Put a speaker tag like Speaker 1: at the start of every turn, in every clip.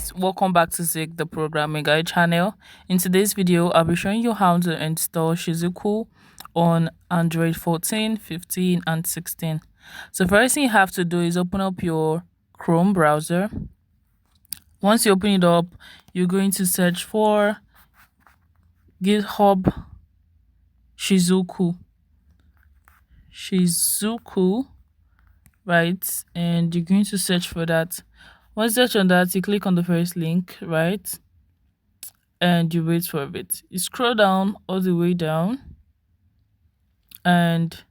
Speaker 1: guys, welcome back to Zig the Programming Guide channel. In today's video, I'll be showing you how to install Shizuku on Android 14, 15 and 16. So first thing you have to do is open up your Chrome browser. Once you open it up, you're going to search for GitHub Shizuku, right? And you're going to search for that. Once you search on that, you click on the first link, right? And you wait for a bit. You scroll down all the way down and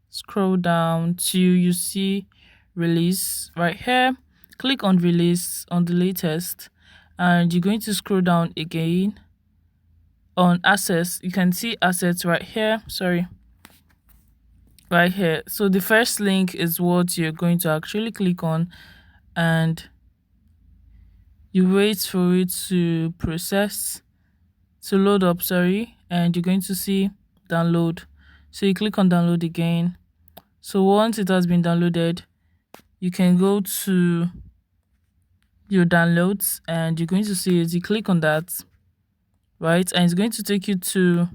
Speaker 1: scroll down till you see release right here. Click on release on the latest and you're going to scroll down again on assets. You can see assets right here, right here. So the first link is what you're going to actually click on, and you wait for it to load up, and you're going to see download. So you click on download again. So once it has been downloaded, you can go to your downloads and you're going to see it. You click on that, right? And it's going to take you to,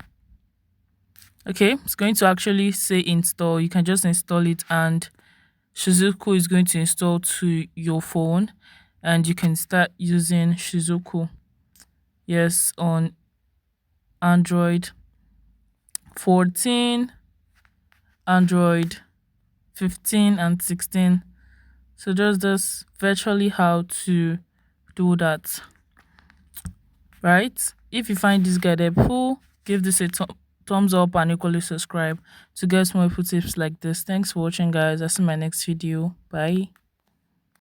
Speaker 1: it's going to actually say install. You can just install it and Shizuku is going to install to your phone and you can start using Shizuku. Yes, on Android 14, Android 15 and 16. So that's virtually how to do that, right? If you find this guide helpful, give this a thumbs up and equally subscribe to get more helpful tips like this. Thanks for watching, guys. I'll see you in my next video. Bye.